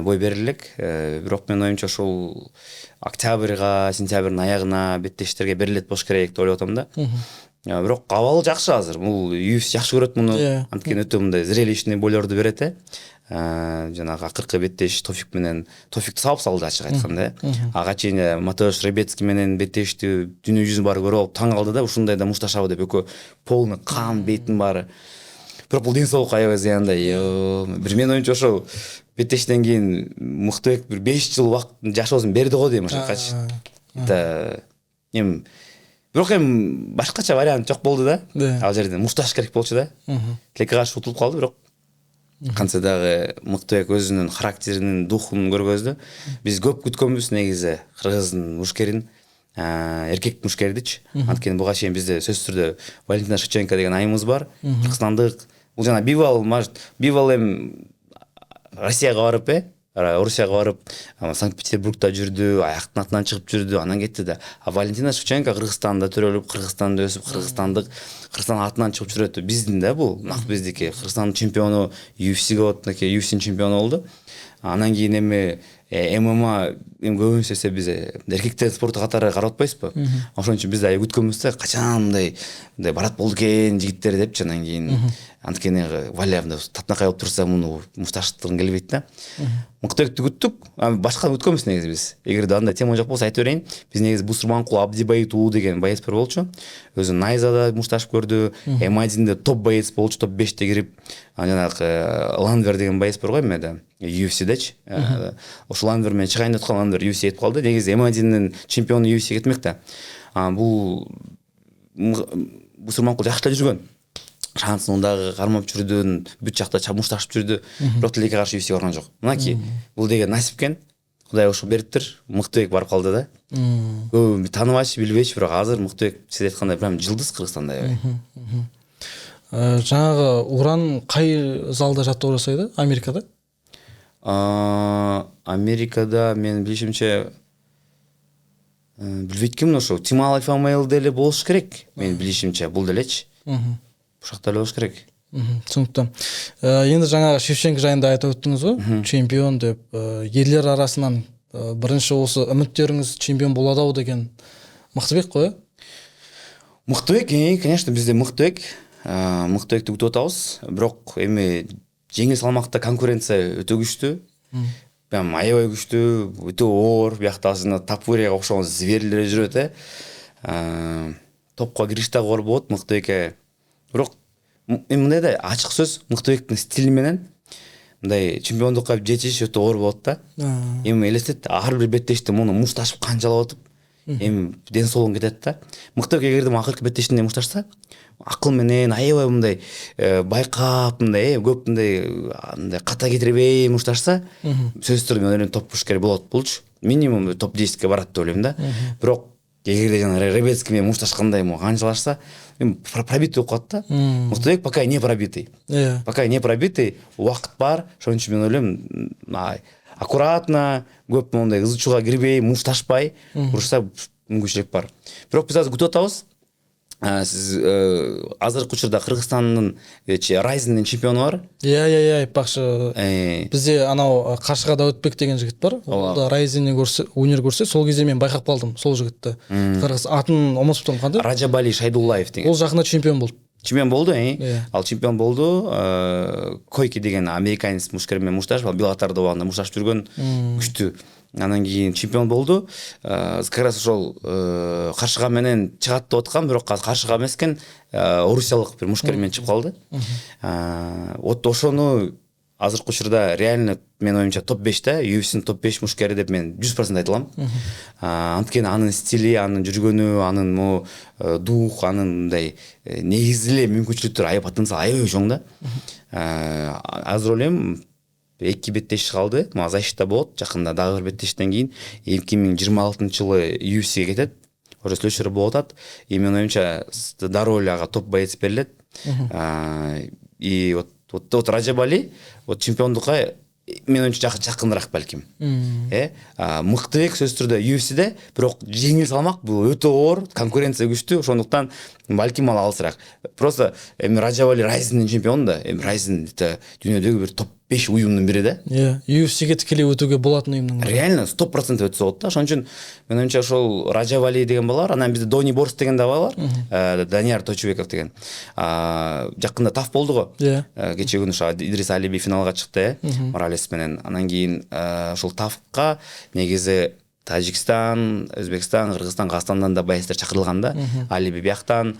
Speaker 2: Бой берилек, бирок менин оюмча ошол октябрга, сентябрдын аягына беттештерге берилет болуш керек деп ойлоп атам да. Бирок абалы жакшы азыр. Бул UFC жакшы көрөт муну. Анткени өтө мындай зрелищный бойлорду берет. Жанагы акыркы беттеш Тофик менен Тофикти салып салды, ачык айтканда. Ага чейин Матеуш Ребецкий менен беттешти дүйнө жүзүн баары көрүп алып таң калды да, ушундай да мушташабы деп экөө полный кан бетин баары. Бирок бул ден соолукка аябай зыяндай. Бир менин оюмча ошол беттештен кийин Мыктыбек бир 5 жыл убакыт жашоосун берди го дейм ошокачы. Эми бирок эми башкача вариант жок болду да. Ал жерде мушташ керек болчу да. Тилекке каршы утулуп калды, бирок кантсе дагы Мыктыбек өзүнүн характеринин, духун көргөздү. Биз көп күткөнбүз негизи кыргыздын мушкерин, эркек мушкердичи. Анткени буга чейин бизде сөзсүз түрдө Валентина Шевченко деген айымыз бар. Кыргызстандык. Бул жана Бивал эми Россияга барып, Орусияга барып, Санкт-Петербургда жүрдү, аяктын атынан чыгып жүрдү, анан кетти да. Валентина Шевченко Кыргызстанда төрөлүп, Кыргызстанда өсүп, Кыргызстан атынан чыгып жүрөт. Биздин да бул, нак биздики. Кыргызстандын чемпиону UFC-ге болот, UFC-нин чемпиону болду. Анан кийин эми ММА эми көбүнчө эсе биз эркектер спорту катары карап атпайсызбы? Ошон үчүн биз да күткөнбүз да, качан мындай барат болду экен жигиттер депчи. Анан кийин анткени Валя мындай татынакай болуп турса муну мушташтыргым келбейт да. Мыктыбекти күттүк, башканы күткөнбүз негизи биз. Эгерде андай тема жок болсо айтып берейин. Биз негизи Бусурманкул Абдибайыт уулу деген боец бар болчу. Өзү Найзада мушташып көрдү, М1де топ боец болчу, топ 5те кирип. Жанагы Ландвер деген боец бар го эмеде, UFCдечи. Ошол Ландвер менен чыгайын деп аткан, Ландвер UFC кетип калды. Негизи М1дин чемпиону UFC кетмек да. Бул Бусурманкул жакшы эле жүргөн. Шансын дагы кармап жүрдүн, бүт жакта мушташып жүрдү. Бирок тилекке каршы UFC барган жок. Мынакей, бул деген насипкен. Кудай ошо бериптир. Мыктыбек барып калды да. Көп тааныбайчы, билбейчи, бирок азыр Мыктыбек сиз айткандай прям жылдыз Кыргызстанда.
Speaker 1: Жаңағы Уран кай залда жаттығу жасайды? Америкада?
Speaker 2: Америкада мен билишимче билбейт экенмин, ошо Тимал Альфа Мейл деле болуш керек. Мен билишимче бул делечи. Ушакта эле болуш керек.
Speaker 1: Түсінікті. Енді жаңағы Шевченко жайында айтып өттіңіз ғой, чемпион деп. Ерлер арасынан бірінші осы үміттеріңіз чемпион болады ау деген Мыктыбек қой?
Speaker 2: Мыктыбек, конечно, бізде Мыктыбек. Мыктыбекти күтүп атабыз. Бирок эми жеңил салмакта конкуренция өтө күчтүү. Прям аябай күчтүү, өтө оор. Биякта Тапурияга окшогон зверлер жүрөт. Топко кириш дагы оор болот Мыктыбекке. Бирок мындай да ачык сөз, Мыктыбектин стили менен мындай чемпиондукка жетиш өтө оор болот да. Эми элестет, ар бир беттеште муну мушташып канчалап атып, эми ден соолугун кетет да. Мыктыбек эгерде акыркы беттештинде мушташса, акыл менен аябай мындай байкап, мындай көп мындай ката кетирбей мушташса, сөзсүз түрдө менен топ пушкер болот болчу. Минимум топ 10ке барат деп ойлойм да. Бирок эгерде жана Ребецкий менен мушташкандай канчалашса, пробитый болуп калат да. Мыктыбек пока не пробитый. Пока не пробитый, убакыт бар. Ошон үчүн мен ойлойм, аккуратно, көп мондай ызы чууга кирбей, мушташпай урушса мүмкүнчүлүк бар. Бирок биз азыр күтүп атабыз. Сиз азыркы учурда Кыргызстандын Райзендин чемпиону бар.
Speaker 1: Айтпакчы. Бизде анау Каршыгада Өтбек деген жигит бар. Ол да Райзенден өнөр көрсө, сол кезде мен байкап калдым сол жигитти. Кыргыз атын умутуптум кандай?
Speaker 2: Рajabali Шайдуллаев деген.
Speaker 1: Ол жакында чемпион болду.
Speaker 2: Чемпион болду, Ал чемпион болду. Койки деген американец мушкер менен мушташып, Белатарда убагында мушташып жүргөн күчтүү. Анан кийин чемпион болду. Как раз ошол Каршыга менен чыгат деп аткан, бирок Каршыга эмес экен, Орусиялык бир мушкер менен чыгып калды. Вот ошону азыркы учурда реально мен оюмча топ 5те, UFC'нин топ 5 мушкери деп мен 100% айта алам. Анткени анын стили, анын жүргөнү, анын дух, анын мындай негизи эле мүмкүнчүлүктөр аябай потенциал аябай чоң да. Азыр ойлойм 2 беттеш калды. Защита болот. Жакында дагы бир беттештен кийин 2026-жылы UFC кетет. Ошо сүйлөшүүлөр болуп атат. Мен оюмча дароо эле ага топ боец берилет. И вот Рajabali вот чемпиондукка мен оюмча жакыныраак балким. Мыктыбек сөзсүз түрдө UFCде, бирок жеңил салмак бул өтө оор, конкуренция күчтүү, ошондуктан балким ал алысыраак. Просто Rajabali Райзендин чемпиону да, Райзен дүйнөдөгү бир топ 5 уюмдун бири да.
Speaker 1: UFCге тикелей өтүүгө болот уюмдун.
Speaker 2: Реально 100% өтсө болот да. Ошон үчүн мен оюмча ошол Rajabali деген бала бар, анан бизде Дони Борс деген да бала бар, Данияр Точубеков деген. Жакында таф болду го. Кечээ күнү ошо Идрис Алиби финалга чыкты, Моралес менен. Анан кийин ошол тафка негизи Тажикстан, Өзбекстан, Кыргызстан, Казакстандан да боецтер чакырылган да. Алиби бияктан,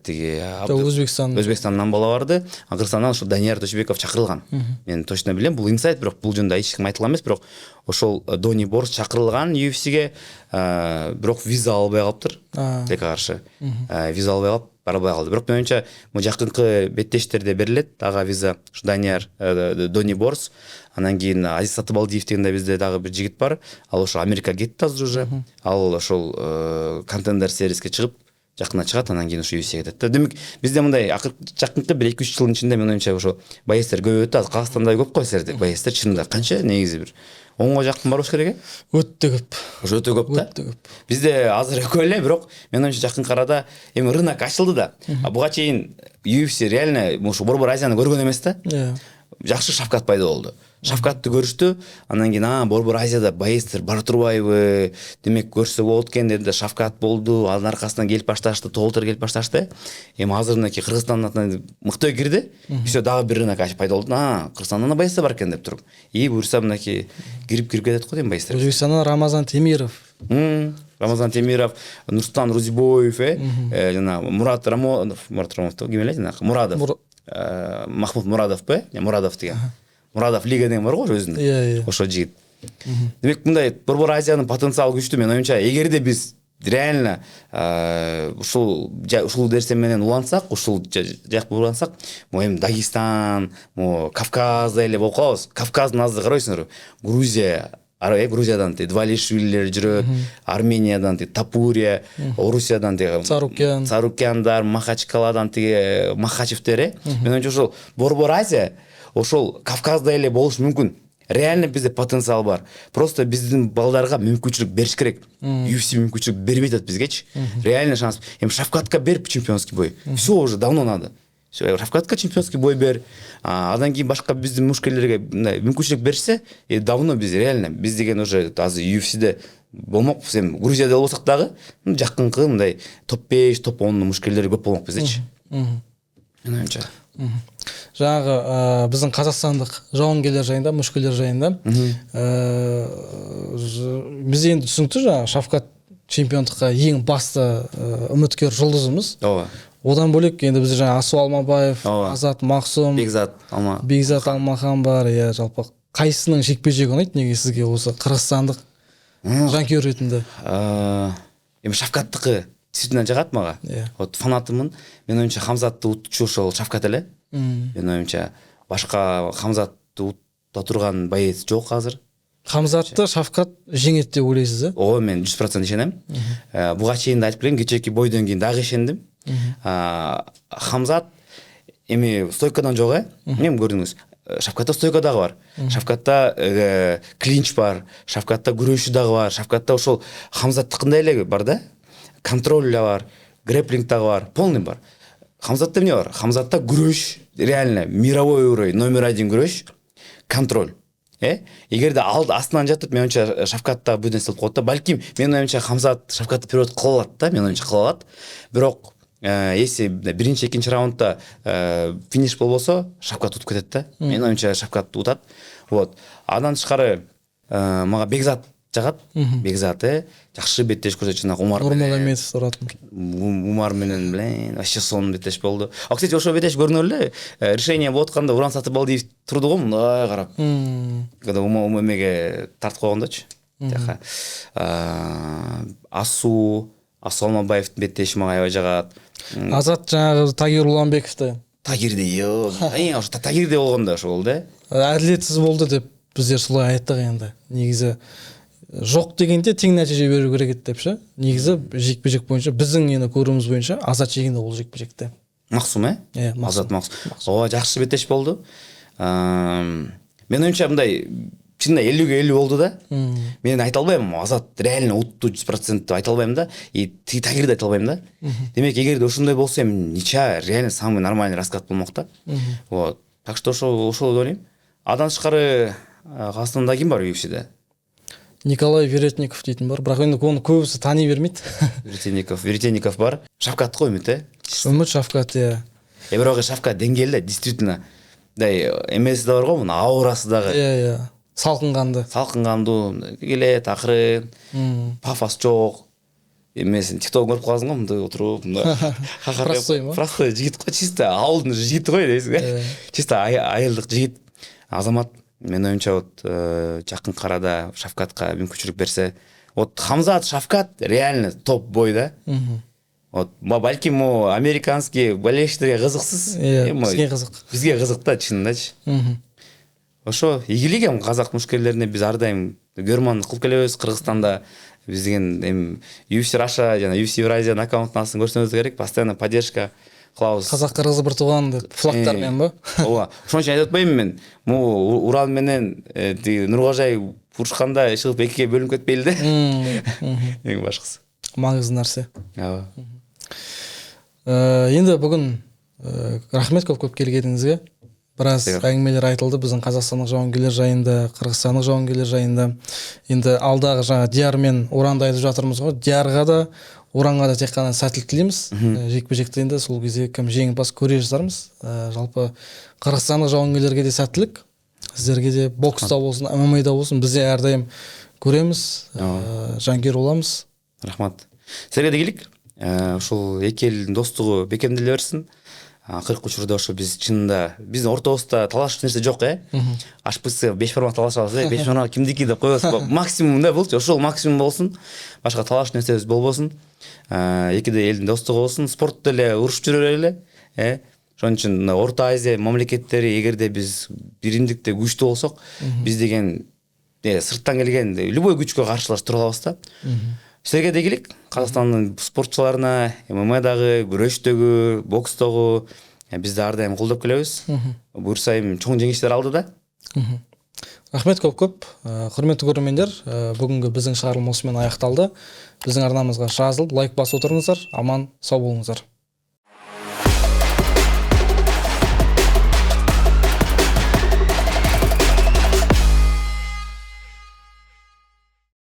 Speaker 2: тиги Өзбекстандан бала барды. Кыргызстандан ошо Данияр Точубеков чакырылган. Мен точно билем, бул инсайт, бирок бул жөнүндө эч ким айтылган эмес, бирок ошол Дони Борс чакырылган UFCге, бирок виза албай калыптыр. Тилекке каршы. Виза албай калып барбай калды. Бирок мен оюмча жакынкы беттештерде берилет ага виза. Ошо Данияр, Дони Борс. Анан кийин Азиз Сатыбалдиев деген да бизде дагы бир жигит бар. Ал ошо Америкага кетти азыр уже. Ал ошол контендер сериске чыгып, жакында чыгат, анан кийин ошо UFC кетет. Демек бизде мындай жакынкы 1-2 жылдын ичинде мен оюмча ошо боецтер көбөйөт. Азыр Казакстанда көп кой силерде боецтер, чынында канча негизи бир 10га жакын бар болуш керек
Speaker 1: Өтө көп.
Speaker 2: Ошо өтө көп да. Бизде азыр экөө эле, бирок мен оюмча жакынкы арада эми рынок ачылды да. Буга чейин UFC реально ошо Борбор Азияны көргөн эмес да. Жакшы шапкат пайда болду. Шавкатты көрүштү, андан кийин Борбор Азияда боецтер бар турбайбы, демек көрсө болот экен деди да, Шавкат болду, анын аркасынан келип башташты, толтур келип башташты. Эми азыр мынакей Кыргызстандын атынан мыкты кирди. Все дагы бир пайда болду. Кыргызстанда боецтер бар экен деп туруп. Буюрса мынакей кирип кетет го дейм боецтер.
Speaker 1: Өзбекстандан Рамазан Темиров.
Speaker 2: Рамазан Темиров, Нурстан Рузибоев, жана Мурат Рамонов, ким эле жанагы Мурадов. Махмуд Мурадов Мурадов деген. Мурадов лига деген бар го өзүнүн. Ошо жигит. Демек мындай Борбор Азиянын потенциалы күчтүү. Мен оюмча, эгерде биз реально ушул нерсе менен улансак, ушул жакка улансак, эми Дагестан, Кавказда эле болуп калабыз. Кавказдын азыр карайсыңарбы? Грузиядан Двалишвилилер жүрөт, Армениядан Тапурия, Орусиядан Царукяндар, Махачкаладан Махачевтер. Мен оюмча ошол Борбор Азия ошол Кавказда эле болуш мүмкүн. Реально бизде потенциал бар. Просто биздин балдарга мүмкүнчүлүк бериш керек. UFC мүмкүнчүлүк бербей атат бизгечи. Реально шанс. Эми Шавкатка бер чемпионский бой. Все уже давно надо. Шавкатка чемпионский бой бер. Андан кийин башка биздин мушкерлерге мүмкүнчүлүк беришсе, давно биз реально биз деген уже азыр UFC'де болмокпуз. Эми Грузияда болсок дагы жакынкы мындай топ 5, топ 10 мушкерлер көп болмок биздечи. Мен оюмча.
Speaker 1: Жаңағы біздің қазақстандық жауынгерлер жайында, мүшкілер жайында біз енді түсінікті, жаңағы Шавкат чемпиондыққа ең басты үміткер жұлдызымыз. Одан бөлек енді бізде жаңа Асу Алмабаев, Азат Мақсум, Бекзат Алмахан бар. Жалпы қайсының жекпе-жегі ұнайды неге сізге осы қырғызстандық жанкүйер ретінде?
Speaker 2: Эми Шавкаттыкы действительно жагат мага. Вот фанатымын. Мен оюмча Хамзатты утчу ошол Шавкат эле. Мен оюмча башка Хамзатты утта турган боец жок азыр.
Speaker 1: Хамзатты Шавкат жеңет деп ойлайсыз,
Speaker 2: Мен 100% ишенем. Буга чейин да айтып келем, кечээки бойдон кийин дагы ишендим. Хамзат эми стойкадан жок, эми көрдүңүз. Шавкатта стойка дагы бар. Шавкатта клинч бар, Шавкатта күрөшү дагы бар. Шавкатта ошол Хамзаттыкындай эле бар да. Контроль бар, грэплинг дагы бар, полный бар. Хамзатта эмне бар? Хамзатта күрөш, реально мировой уровень, номер 1 күрөш, контроль. Эгерде астынан жатып, мен оюмча Шавкатта бул нерсе болуп калат да. Балким мен оюмча Хамзат Шавкатты перевод кыла алат да, мен оюмча кыла алат. Бирок если биринчи, экинчи раундда финиш болбосо, Шавкат утуп кетет да. Мен оюмча Шавкат утат. Вот. Андан тышкары мага Бекзат жагат. Бекзат жакшы беттеш көрсөтүп, жанагы
Speaker 1: Нурмагомедов турат.
Speaker 2: Умар менен вообще сон беттеш болду. Кстати, ошо беттеш көрүнөр эле, решение болуп атканда Уран Сатыбалдиев турду го, мындай карап. Когда эмеге тартып койгондочу. Жака. Асу Алмабаевдин беттеши мага аябай жагат.
Speaker 1: Азат жаңагы Тагир Уланбековди.
Speaker 2: Тагирде ошо Тагирде болгондо ошо болду,
Speaker 1: Әдилетсиз болду деп биздер солай айттык енді. Негизи жоқ дегенде тең нәтиже беру керек депші. Негізі жекпе-жек бойынша біздің енді көруіміз бойынша Азат жеңді ол жекпе-жекте.
Speaker 2: Мақсум, Азат Мақсум. Жақсы беттеш болды. Мен ойымша мындай чынында 50-ге 50 болду да. Мен айта албайм, Азат реально утты 100% деп айта албайм да. Тагирди айта албайм да. Демек, эгерде ошондой болсо, нича реально самый нормальный расклад болмок да. Вот. Так что ошол деп ойлойм. Адан тышкары Казакстанда ким бар UFC'де?
Speaker 1: Николай Веретников дейтін бар, бірақ енді оны көбісі тани бермейді.
Speaker 2: Веретников бар. Шавкат қой үміт,
Speaker 1: Үміт Шавкат,
Speaker 2: Бирок Шавкат деңгээлде действительно эмеси да бар го, мына аурасы дагы. Салкынганды келет, акырын, пафос жок. Эмесин TikTok көрүп каласың го, мындай отуруп, простой жигит го, чисто ауылдын жигити го дейсиң, чисто айылдык жигит. Азамат, мен оюмча жакын карада Шавкатка мүмкүнчүлүк берсе, Хамзат Шавкат реально топ бой да. Балким американский болельщиктерге кызыксыз,
Speaker 1: бизге кызык.
Speaker 2: Бизге кызык да, чынындачы. Ошо ийгилик казак мушкерлерине биз ар дайым көрман кылып келебиз. Кыргызстанда биз деген UFC Russia жана UFC Евразия аккаунттун астын көрсөңүз керек, постоянно поддержка кылабыз.
Speaker 1: Казак кыргыз бир тууган деп флагтармен ба?
Speaker 2: Ооба. Ошон үчүн айтып атпайм мен. Урал менен Нургожай урушканда чыгып экиге бөлүнүп кетпейли да. Эң башкысы.
Speaker 1: Маңызды нерсе.
Speaker 2: Ооба.
Speaker 1: Енді бүгін рахмет көп келгеніңізге. біраз әңгімелер айтылды біздің қазақстандық жауынгерлер жайында, қырғызстандық жауынгерлер жайында. Енді алдағы жаңа Диар мен Уранды айтып жатырмыз ғой. Диарға да, Уранға да тек қана сәттілік тілейміз. Жекпе-жекте енді сол кезде кім жеңімпаз көре жазармыз. Жалпы қырғызстандық жауынгерлерге де сәттілік. Сіздерге де бокста болсын, ММА-да болсын, біз де әрдайым көреміз, жанкүйер боламыз.
Speaker 2: Рахмат. Сізге де келейік. Ошол эки элдин достугу бекемделе берсин. Акыркы учурда ошо биз чынында биздин ортобузда талашып нерсе жок, HPC 5 бармак талашабыз, 5 бармак кимдики деп коебуз. Максимум да болчу, ошол максимум болсун. Башка талаш нерсебиз болбосун. Экиде элдин достугу болсун, спортто эле урушуп жүрө эле, Ошон үчүн Орто Азия мамлекеттери эгерде биз биримдикте күчтүү болсок, биз деген сырттан келген любой күчкө каршылаш тура алабыз да. Силерге де келик, Казакстандын спортчуларына, ММА-дагы, күрөштөгү, бокстогу бизди ар дайым колдоп келебиз. Буюрса эми чоң жеңиштер алды да.
Speaker 1: Рахмет көп. Құрметті көрермендер, бүгінгі біздің шығарылым осымен аяқталды. Біздің арнамызға жазылып, лайк басып отырыңыздар. Аман, сау болыңыздар.